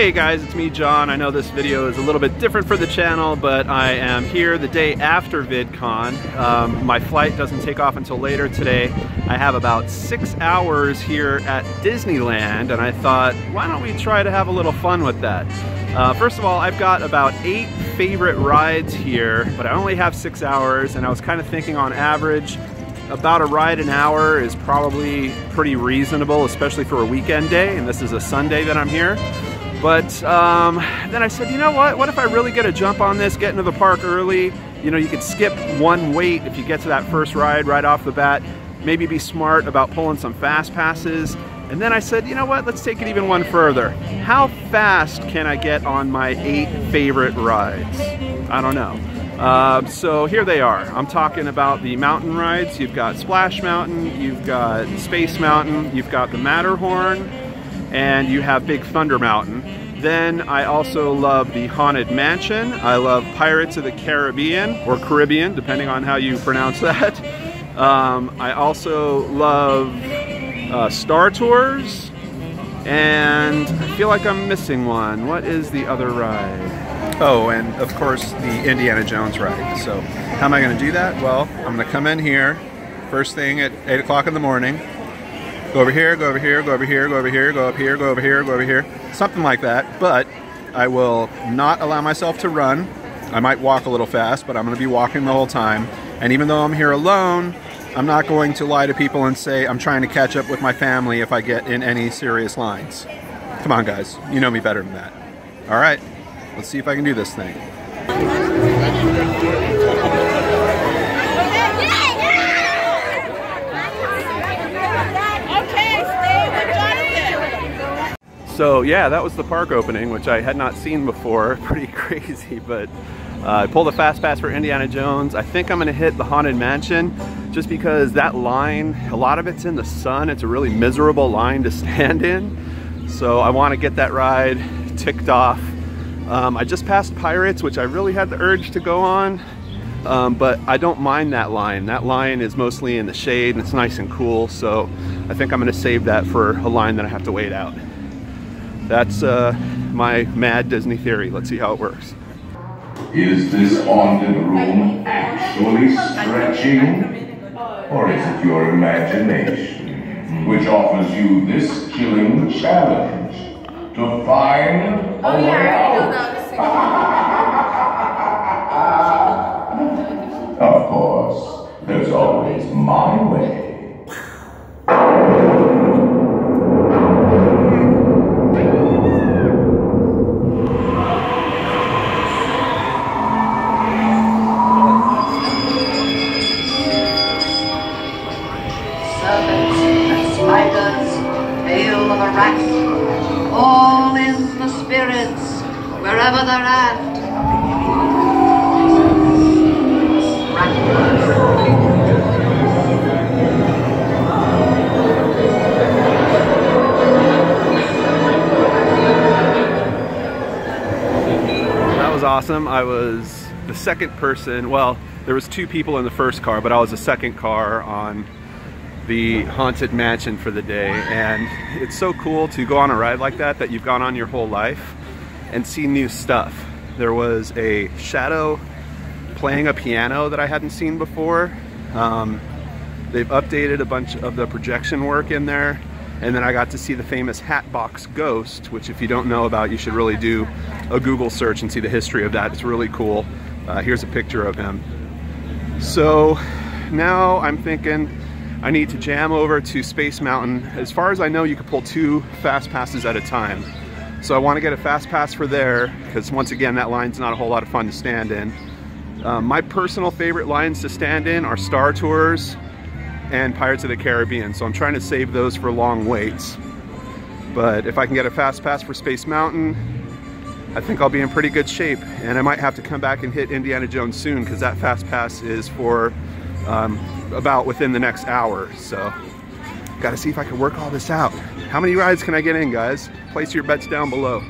Hey guys, it's me, John. I know this video is a little bit different for the channel, but I am here the day after VidCon. My flight doesn't take off until later today. I have about 6 hours here at Disneyland, and I thought, why don't we try to have a little fun with that? First of all, I've got about 8 favorite rides here, but I only have 6 hours, and I was kind of thinking on average, about a ride an hour is probably pretty reasonable, especially for a weekend day, and this is a Sunday that I'm here. But then I said, you know what if I really get a jump on this, get into the park early? You know, you could skip one wait if you get to that first ride right off the bat. Maybe be smart about pulling some fast passes. And then I said, you know what, let's take it even one further. How fast can I get on my 8 favorite rides? I don't know. So here they are. I'm talking about the mountain rides. You've got Splash Mountain, you've got Space Mountain, you've got the Matterhorn, and you have Big Thunder Mountain. Then I also love the Haunted Mansion. I love Pirates of the Caribbean, or Caribbean, depending on how you pronounce that. I also love Star Tours, and I feel like I'm missing one. What is the other ride? Oh, and of course the Indiana Jones ride. So how am I going to do that? Well, I'm going to come in here first thing at 8 o'clock in the morning. Go over here, go over here, go over here, go over here, go up here, go over here, go over here. Something like that, but I will not allow myself to run. I might walk a little fast, but I'm going to be walking the whole time. And even though I'm here alone, I'm not going to lie to people and say I'm trying to catch up with my family if I get in any serious lines. Come on, guys. You know me better than that. All right, let's see if I can do this thing. So yeah, that was the park opening, which I had not seen before. Pretty crazy, but I pulled a fast pass for Indiana Jones. I think I'm gonna hit the Haunted Mansion just because that line, a lot of it's in the sun. It's a really miserable line to stand in. So I wanna get that ride ticked off. I just passed Pirates, which I really had the urge to go on, but I don't mind that line. That line is mostly in the shade and it's nice and cool. So I think I'm gonna save that for a line that I have to wait out. That's my mad Disney theory. Let's see how it works. Is this haunted room actually stretching? Or is it your imagination which offers you this chilling challenge to find a way out? Of course, there's always my way. All in the spirits, wherever they're at. That was awesome. I was the second person, well, there was 2 people in the first car, but I was the second car on the Haunted Mansion for the day, and it's so cool to go on a ride like that you've gone on your whole life and see new stuff. There was a shadow playing a piano that I hadn't seen before. They've updated a bunch of the projection work in there, and then I got to see the famous Hatbox Ghost, which if you don't know about, you should really do a Google search and see the history of that. It's really cool. Here's a picture of him. So now I'm thinking I need to jam over to Space Mountain. As far as I know, you can pull 2 fast passes at a time. So I want to get a fast pass for there, because once again, that line's not a whole lot of fun to stand in. My personal favorite lines to stand in are Star Tours and Pirates of the Caribbean, so I'm trying to save those for long waits. But if I can get a fast pass for Space Mountain, I think I'll be in pretty good shape. And I might have to come back and hit Indiana Jones soon, because that fast pass is for about within the next hour. So gotta see if I can work all this out. How many rides can I get in, guys? Place your bets down below.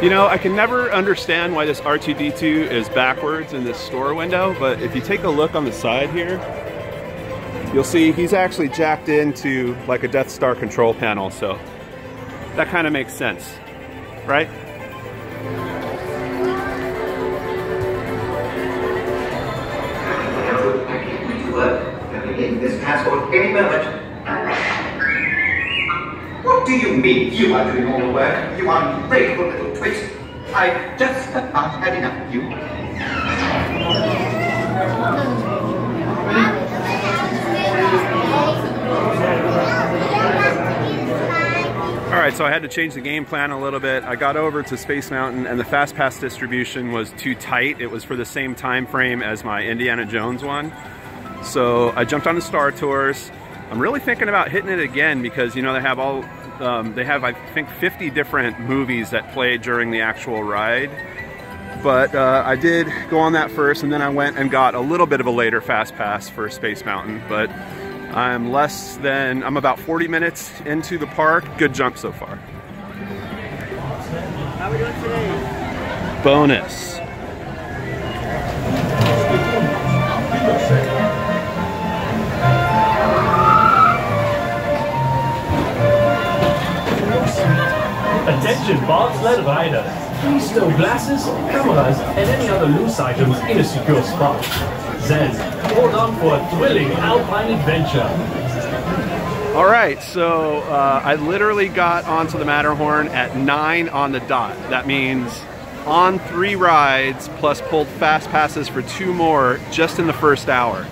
You know, I can never understand why this R2-D2 is backwards in this store window, but if you take a look on the side here, you'll see he's actually jacked into like a Death Star control panel, so that kind of makes sense. right? This passport any moment. What do you mean you are doing all the work? You ungrateful little twit. I just about had enough of you. Alright, so I had to change the game plan a little bit. I got over to Space Mountain and the Fast Pass distribution was too tight. It was for the same time frame as my Indiana Jones one. So I jumped on the Star Tours. I'm really thinking about hitting it again because, you know, they have I think 50 different movies that play during the actual ride. But I did go on that first, and then I went and got a little bit of a later Fast Pass for Space Mountain. But I'm about 40 minutes into the park. Good jump so far. How are we doing today? Bonus. Attention bar sled riders. Please stow glasses, cameras, and any other loose items in a secure spot. Then, hold on for a thrilling alpine adventure. All right, so I literally got onto the Matterhorn at 9 on the dot. That means on 3 rides, plus pulled fast passes for 2 more just in the first hour.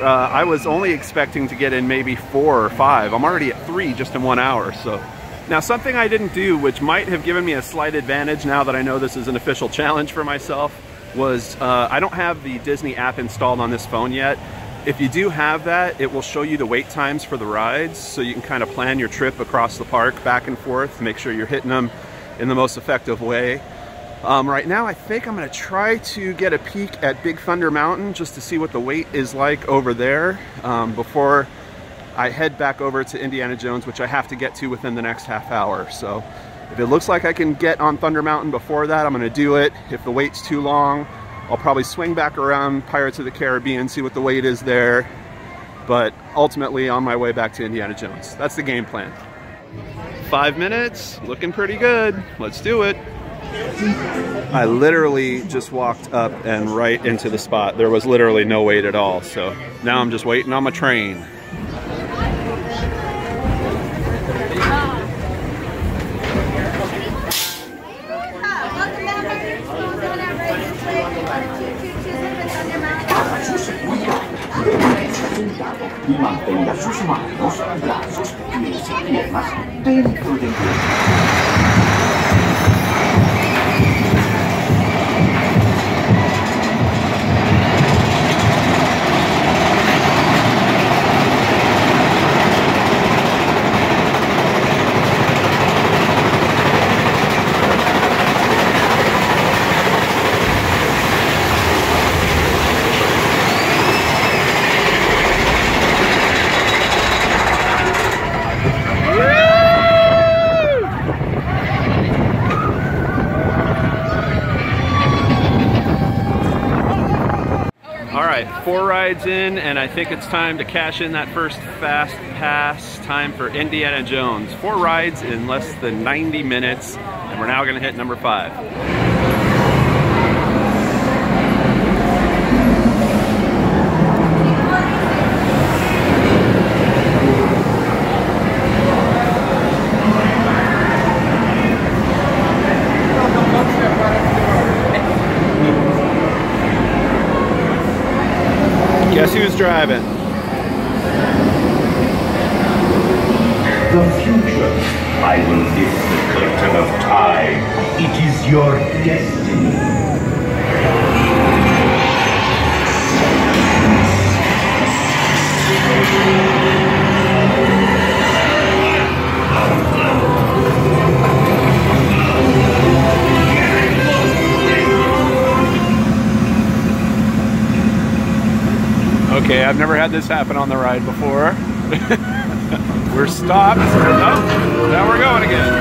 I was only expecting to get in maybe 4 or 5. I'm already at 3 just in 1 hour, so. Now, something I didn't do, which might have given me a slight advantage now that I know this is an official challenge for myself, was I don't have the Disney app installed on this phone yet. If you do have that, it will show you the wait times for the rides, so you can kind of plan your trip across the park back and forth, make sure you're hitting them in the most effective way. Right now, I think I'm going to try to get a peek at Big Thunder Mountain just to see what the wait is like over there before I head back over to Indiana Jones, which I have to get to within the next half hour. So if it looks like I can get on Thunder Mountain before that, I'm going to do it. If the wait's too long, I'll probably swing back around Pirates of the Caribbean, see what the wait is there. But ultimately, on my way back to Indiana Jones. That's the game plan. 5 minutes, looking pretty good. Let's do it. I literally just walked up and right into the spot. There was literally no wait at all. So now I'm just waiting on my train. Y mantenga sus manos, brazos, pies y piernas dentro del Alright, 4 rides in, and I think it's time to cash in that first fast pass. Time for Indiana Jones. 4 rides in less than 90 minutes, and we're now going to hit number 5. Guess who's driving? The future. I will lift the curtain of time. It is your destiny. Okay, I've never had this happen on the ride before. We're stopped. Oh, now we're going again.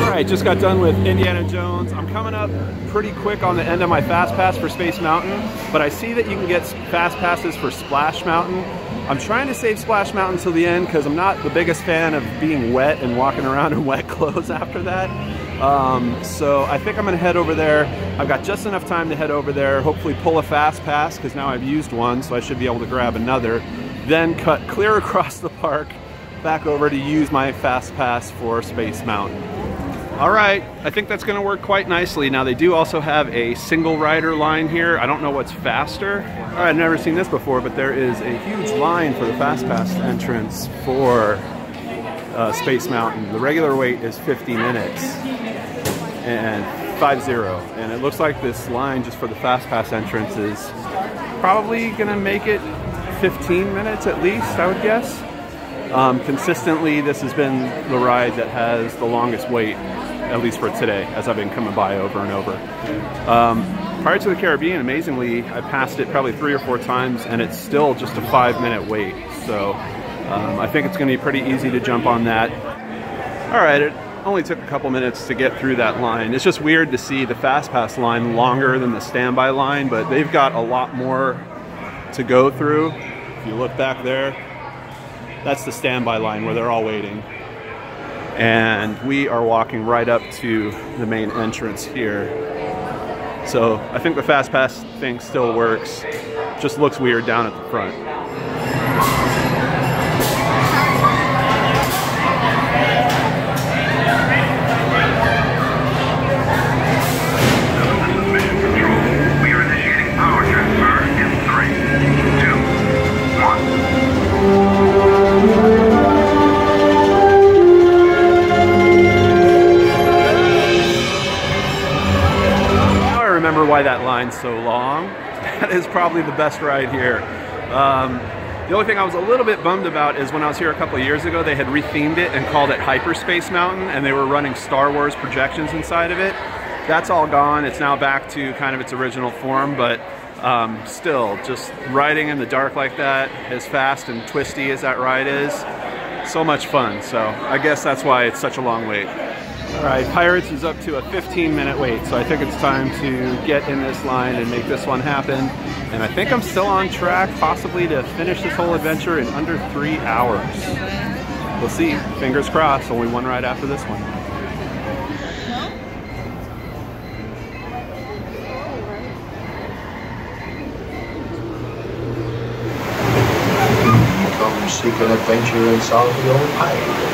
Alright, just got done with Indiana Jones. I'm coming up pretty quick on the end of my Fast Pass for Space Mountain, but I see that you can get Fast Passes for Splash Mountain. I'm trying to save Splash Mountain till the end because I'm not the biggest fan of being wet and walking around in wet clothes after that. So I think I'm gonna head over there. I've got just enough time to head over there, hopefully pull a Fast Pass because now I've used one, so I should be able to grab another. Then cut clear across the park, back over to use my Fast Pass for Space Mountain. All right, I think that's gonna work quite nicely. Now they do also have a single rider line here. I don't know what's faster. All right, I've never seen this before, but there is a huge line for the Fast Pass entrance for Space Mountain. The regular wait is 50 minutes and 50, and it looks like this line just for the Fast Pass entrance is probably gonna make it 15 minutes at least, I would guess. Consistently, this has been the ride that has the longest wait, at least for today, as I've been coming by over and over. Pirates of the Caribbean, amazingly, I passed it probably 3 or 4 times, and it's still just a 5-minute wait. So I think it's going to be pretty easy to jump on that. All right, it only took a couple minutes to get through that line. It's just weird to see the Fast Pass line longer than the standby line, but they've got a lot more to go through. If you look back there, that's the standby line where they're all waiting. And we are walking right up to the main entrance here. So I think the Fast Pass thing still works. Just looks weird down at the front. We are initiating power transfer in 3, 2, 1. Remember why that line's so long. That is probably the best ride here. The only thing I was a little bit bummed about is when I was here a couple of years ago, they had rethemed it and called it Hyperspace Mountain, and they were running Star Wars projections inside of it. That's all gone. It's now back to kind of its original form, but still, just riding in the dark like that, as fast and twisty as that ride is, so much fun. So I guess that's why it's such a long wait. All right, Pirates is up to a 15-minute wait, so I think it's time to get in this line and make this one happen. And I think I'm still on track, possibly to finish this whole adventure in under 3 hours. We'll see, fingers crossed, only one ride after this one. Come seek an adventure and solve your pirate.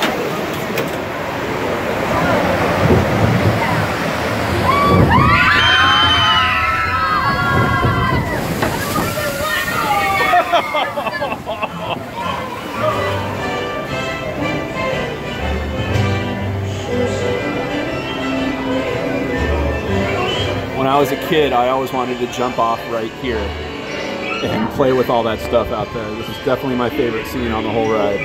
When I was a kid, I always wanted to jump off right here and play with all that stuff out there. This is definitely my favorite scene on the whole ride.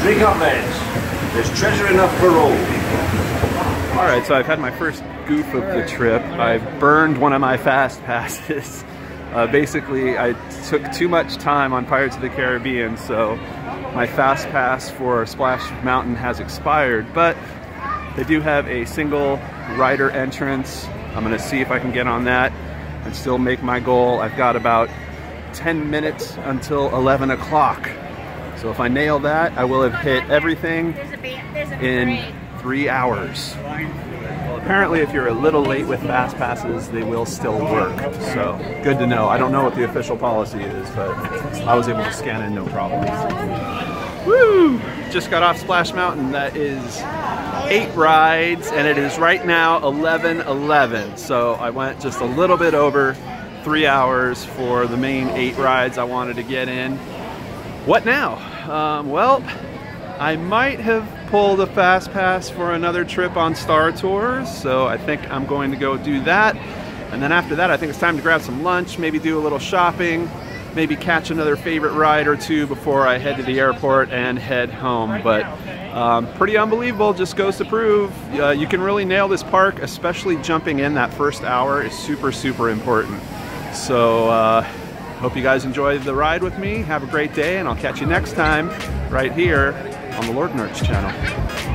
Drink up, lads. There's treasure enough for all. All right, so I've had my first goof of the trip. I burned one of my Fast Passes. Basically, I took too much time on Pirates of the Caribbean, so my Fast Pass for Splash Mountain has expired, but they do have a single rider entrance. I'm gonna see if I can get on that and still make my goal. I've got about 10 minutes until 11 o'clock. So if I nail that, I will have hit everything in 3 hours. Apparently, if you're a little late with Fast Passes, they will still work. So good to know. I don't know what the official policy is, but I was able to scan in no problem. Woo! Just got off Splash Mountain. That is 8 rides, and it is right now 11:11. So I went just a little bit over 3 hours for the main 8 rides I wanted to get in. What now? Well, I might have pulled a Fast Pass for another trip on Star Tours, so I think I'm going to go do that. And then after that, I think it's time to grab some lunch, maybe do a little shopping, maybe catch another favorite ride or two before I head to the airport and head home. But pretty unbelievable, just goes to prove you can really nail this park, especially jumping in that first hour is super, super important. So hope you guys enjoyed the ride with me. Have a great day, and I'll catch you next time right here on the Lord Nerds channel.